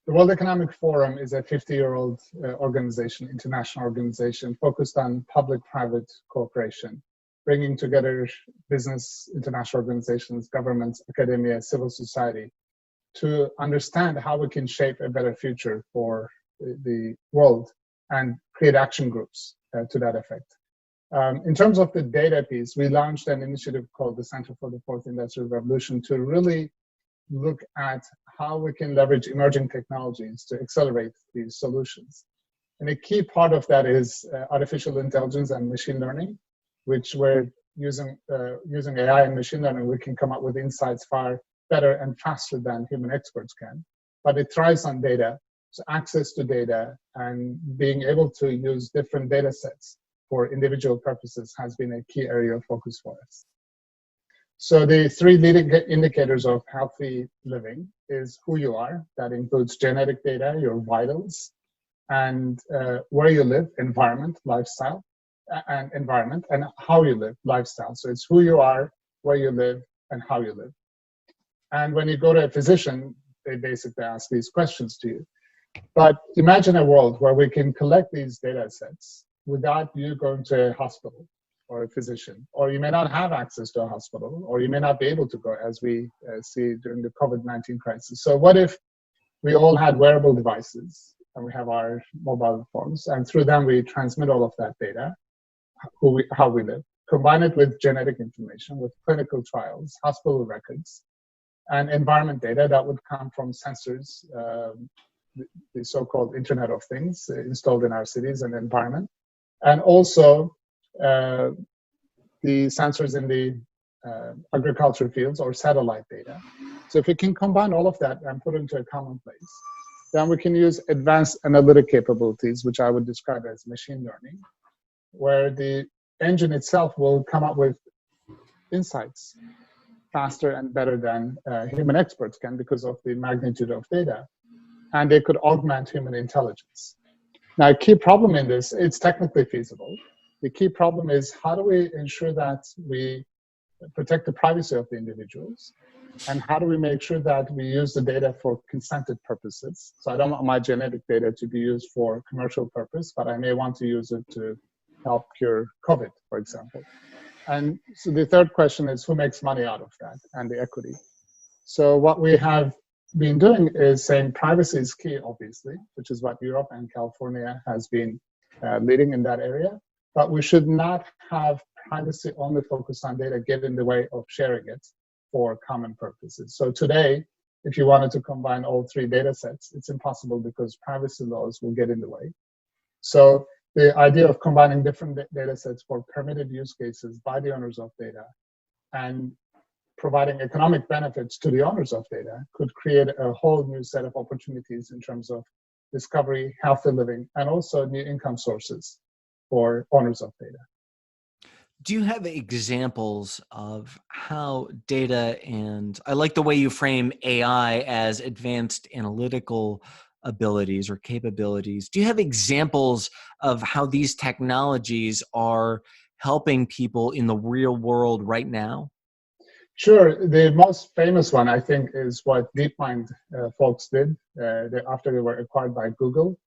The World Economic Forum is a 50-year-old organization, international organization, focused on public-private cooperation, bringing together business, international organizations, governments, academia, civil society, to understand how we can shape a better future for the world and create action groups to that effect. In terms of the data piece, we launched an initiative called the Center for the Fourth Industrial Revolution to really look at how we can leverage emerging technologies to accelerate these solutions. And a key part of that is artificial intelligence and machine learning, which we're using AI and machine learning, we can come up with insights far better and faster than human experts can. But it thrives on data, so access to data and being able to use different data sets for individual purposes has been a key area of focus for us. So the three leading indicators of healthy living is who you are. That includes genetic data, your vitals, and where you live, environment, lifestyle, and how you live, lifestyle. So it's who you are, where you live, and how you live. And when you go to a physician, they basically ask these questions to you. But imagine a world where we can collect these data sets without you going to a hospital or a physician, or you may not have access to a hospital, or you may not be able to go, as we see during the COVID-19 crisis. So what if we all had wearable devices, and we have our mobile phones, and through them we transmit all of that data, how we live, combine it with genetic information, with clinical trials, hospital records, and environment data that would come from sensors, the so-called Internet of Things installed in our cities and environment, and also the sensors in the agriculture fields or satellite data. So if we can combine all of that and put it into a common place, then we can use advanced analytic capabilities, which I would describe as machine learning, where the engine itself will come up with insights faster and better than human experts can because of the magnitude of data, and they could augment human intelligence. Now, a key problem in this, it's technically feasible. The key problem is how do we ensure that we protect the privacy of the individuals, and how do we make sure that we use the data for consented purposes? So I don't want my genetic data to be used for commercial purpose, but I may want to use it to help cure COVID, for example. And so the third question is who makes money out of that and the equity. So what we have been doing is saying privacy is key, obviously, which is what Europe and California has been leading in that area. But we should not have privacy only focused on data get in the way of sharing it for common purposes. So today, if you wanted to combine all three data sets, it's impossible because privacy laws will get in the way. So the idea of combining different data sets for permitted use cases by the owners of data and providing economic benefits to the owners of data could create a whole new set of opportunities in terms of discovery, healthy living, and also new income sources for owners of data. Do you have examples of how data, and I like the way you frame AI as advanced analytical abilities or capabilities. Do you have examples of how these technologies are helping people in the real world right now? Sure. The most famous one, I think, is what DeepMind folks did after they were acquired by Google.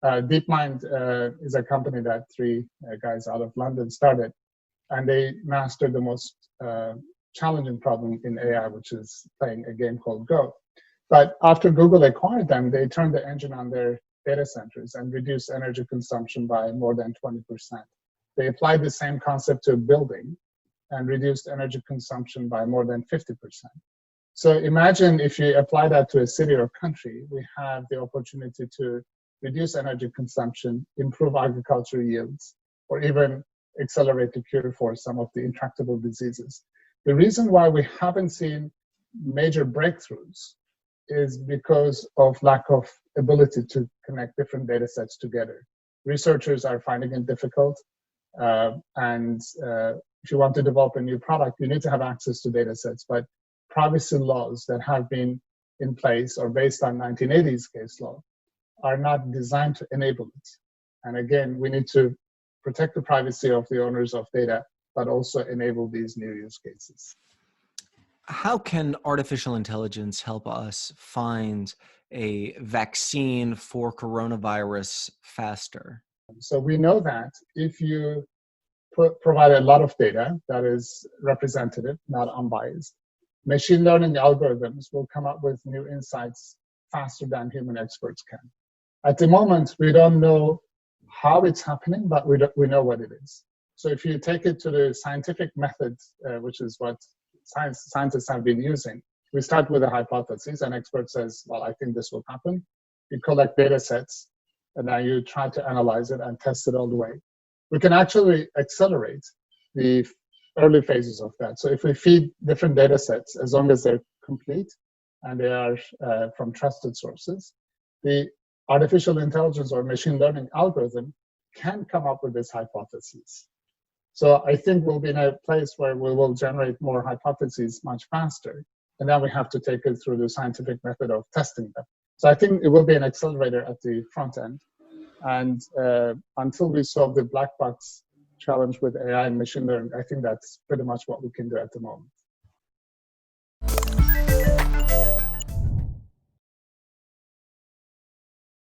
DeepMind is a company that three guys out of London started, and they mastered the most challenging problem in AI, which is playing a game called Go. But after Google acquired them, they turned the engine on their data centers and reduced energy consumption by more than 20%. They applied the same concept to building and reduced energy consumption by more than 50%. So imagine if you apply that to a city or country, we have the opportunity to reduce energy consumption, improve agricultural yields, or even accelerate the cure for some of the intractable diseases. The reason why we haven't seen major breakthroughs is because of lack of ability to connect different data sets together. Researchers are finding it difficult, and if you want to develop a new product, you need to have access to data sets, but privacy laws that have been in place or based on 1980s case law are not designed to enable it. And again, we need to protect the privacy of the owners of data, but also enable these new use cases. How can artificial intelligence help us find a vaccine for coronavirus faster? So we know that if you provide a lot of data that is representative, not unbiased, machine learning algorithms will come up with new insights faster than human experts can. At the moment, we don't know how it's happening, but we know what it is. So if you take it to the scientific method, which is what scientists have been using, we start with a hypothesis. An expert says, well, I think this will happen. You collect data sets, and then you try to analyze it and test it all the way. We can actually accelerate the early phases of that. So if we feed different data sets, as long as they're complete and they are from trusted sources, the artificial intelligence or machine learning algorithm can come up with this hypothesis. So I think we'll be in a place where we will generate more hypotheses much faster, and then we have to take it through the scientific method of testing them. So I think it will be an accelerator at the front end. And until we solve the black box challenge with AI and machine learning, I think that's pretty much what we can do at the moment.